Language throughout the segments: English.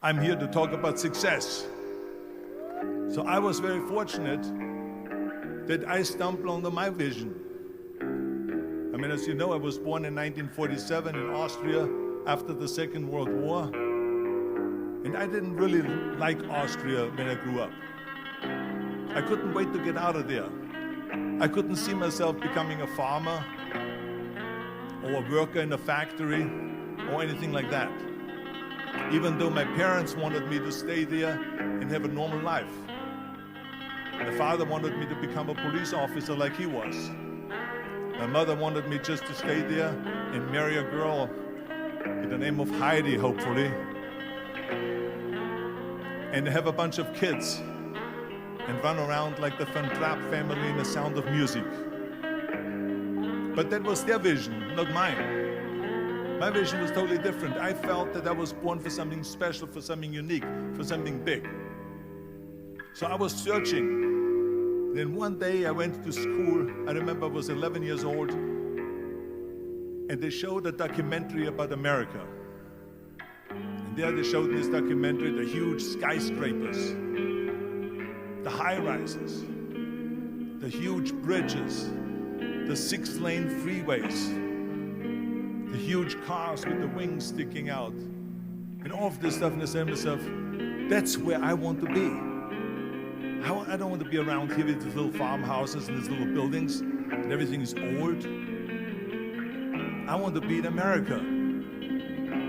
I'm here to talk about success. So I was very fortunate that I stumbled onto my vision. I mean, as you know, I was born in 1947 in Austria after the Second World War. And I didn't really like Austria when I grew up. I couldn't wait to get out of there. I couldn't see myself becoming a farmer or a worker in a factory or anything like that, even though my parents wanted me to stay there and have a normal life. My father wanted me to become a police officer like he was. My mother wanted me just to stay there and marry a girl with the name of Heidi, hopefully, and have a bunch of kids and run around like the Van Trapp family in The Sound of Music. But that was their vision, not mine. My vision was totally different. I felt that I was born for something special, for something unique, for something big. So I was searching. Then one day I went to school. I remember I was 11 years old, and they showed a documentary about America. And there they showed in this documentary the huge skyscrapers, the high-rises, the huge bridges, the 6-lane freeways, the huge cars with the wings sticking out, and all of this stuff. And I said to myself, that's where I want to be. I don't want to be around here with these little farmhouses and these little buildings, and everything is old. I want to be in America.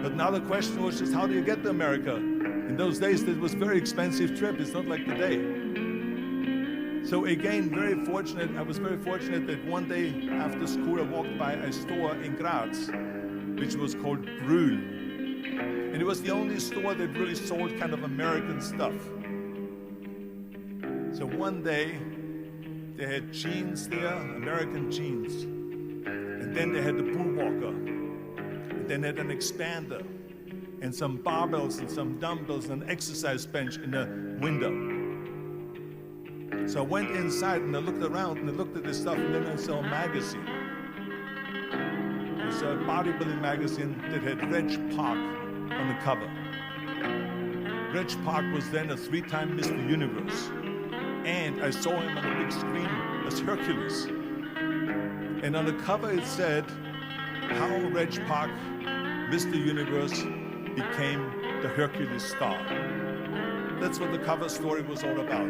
But now the question was just, how do you get to America? In those days, it was a very expensive trip. It's not like today. So again, I was very fortunate that one day after school I walked by a store in Graz, which was called Brühl. And it was the only store that really sold kind of American stuff. So one day they had jeans there, American jeans. And then they had the pool walker. And then they had an expander and some barbells and some dumbbells and an exercise bench in the window. So I went inside and I looked around and I looked at this stuff, and then I saw a magazine. I saw a bodybuilding magazine that had Reg Park on the cover. Reg Park was then a 3-time Mr. Universe. And I saw him on a big screen as Hercules. And on the cover it said, how Reg Park, Mr. Universe, became the Hercules star. That's what the cover story was all about.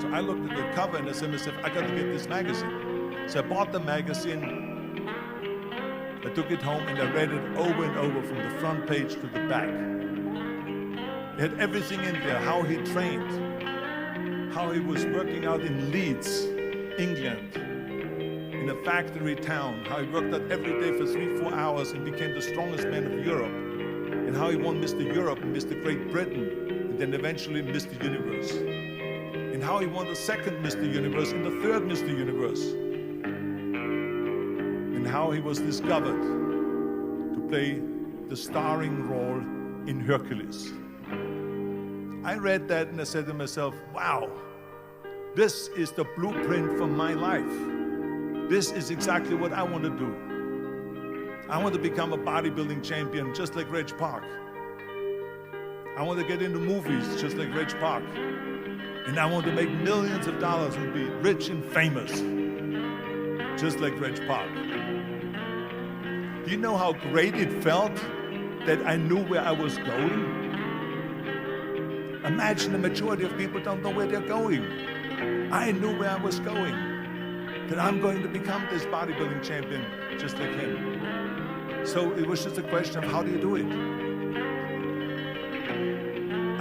So I looked at the cover and I said to myself, I got to get this magazine. So I bought the magazine, I took it home and I read it over and over from the front page to the back. It had everything in there, how he trained, how he was working out in Leeds, England, in a factory town, how he worked out every day for 3-4 hours and became the strongest man of Europe, and how he won Mr. Europe and Mr. Great Britain, and then eventually Mr. Universe. And how he won the second Mr. Universe and the third Mr. Universe. And how he was discovered to play the starring role in Hercules. I read that and I said to myself, wow, this is the blueprint for my life. This is exactly what I want to do. I want to become a bodybuilding champion just like Reg Park. I want to get into movies just like Reg Park. And I want to make millions of dollars and be rich and famous, just like Reg Park. Do you know how great it felt that I knew where I was going? Imagine the majority of people don't know where they're going. I knew where I was going, that I'm going to become this bodybuilding champion, just like him. So it was just a question of how do you do it?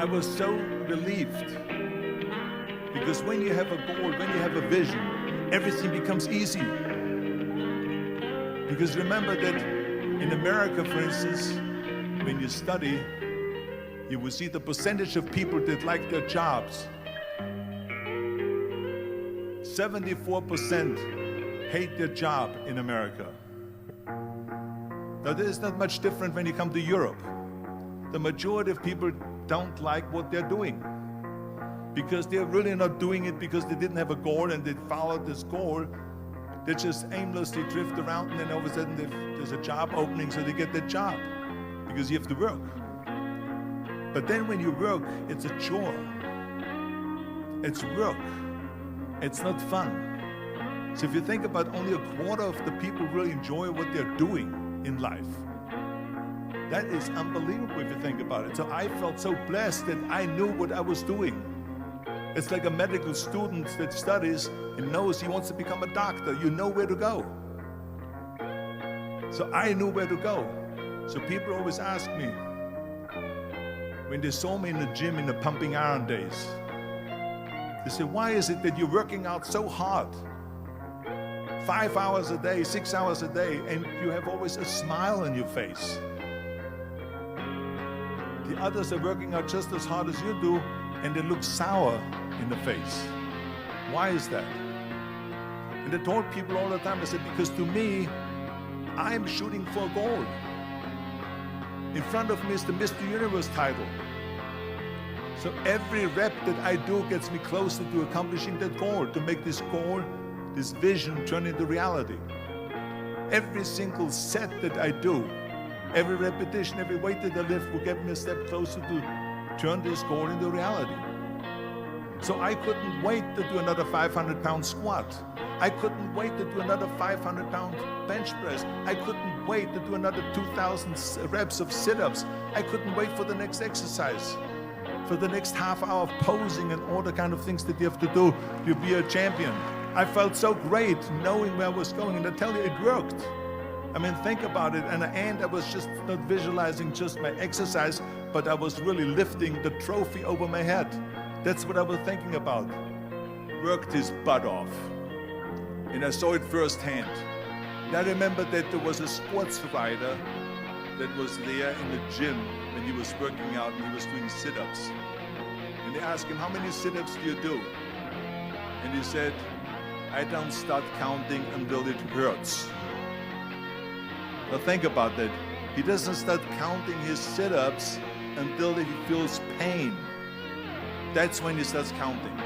I was so relieved. Because when you have a goal, when you have a vision, everything becomes easy. Because remember that in America, for instance, when you study, you will see the percentage of people that like their jobs. 74% hate their job in America. Now, this is not much different when you come to Europe. The majority of people don't like what they're doing, because they're really not doing it because they didn't have a goal and they followed this goal. They just aimlessly drift around, and then all of a sudden there's a job opening, so they get that job because you have to work. But then when you work, it's a chore. It's work. It's not fun. So if you think about, only a quarter of the people really enjoy what they're doing in life. That is unbelievable if you think about it. So I felt so blessed that I knew what I was doing. It's like a medical student that studies and knows he wants to become a doctor. You know where to go. So I knew where to go. So people always ask me, when they saw me in the gym in the pumping iron days, they said, why is it that you're working out so hard? 5 hours a day, 6 hours a day, and you have always a smile on your face. The others are working out just as hard as you do, and they look sour in the face. Why is that? And I told people all the time, I said, because to me, I'm shooting for a goal. In front of me is the Mr. Universe title. So every rep that I do gets me closer to accomplishing that goal, to make this goal, this vision turn into reality. Every single set that I do, every repetition, every weight that I lift will get me a step closer to turn this goal into reality. So I couldn't wait to do another 500-pound squat. I couldn't wait to do another 500-pound bench press. I couldn't wait to do another 2,000 reps of sit-ups. I couldn't wait for the next exercise, for the next half hour of posing and all the kind of things that you have to do to be a champion. I felt so great knowing where I was going, and I tell you, it worked. I mean, think about it. And at the end, I was just not visualizing just my exercise, but I was really lifting the trophy over my head. That's what I was thinking about. Worked his butt off. And I saw it firsthand. And I remember that there was a sports writer that was there in the gym when he was working out and he was doing sit-ups. And they asked him, how many sit-ups do you do? And he said, I don't start counting until it hurts. Now think about that. He doesn't start counting his sit-ups until he feels pain. That's when he starts counting.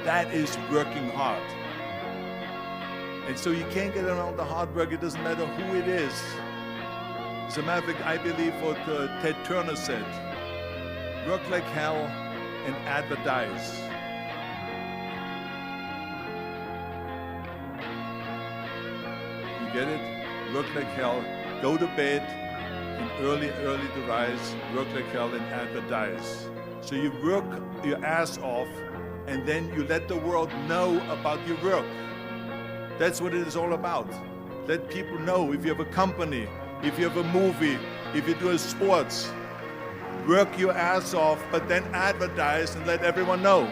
That is working hard. And so you can't get around the hard work. It doesn't matter who it is. As a matter of fact, I believe what Ted Turner said, work like hell and advertise. You get it? Work like hell, go to bed, and early to rise, work like hell and advertise. So you work your ass off, and then you let the world know about your work. That's what it is all about. Let people know. If you have a company, if you have a movie, if you do sports, work your ass off, but then advertise and let everyone know.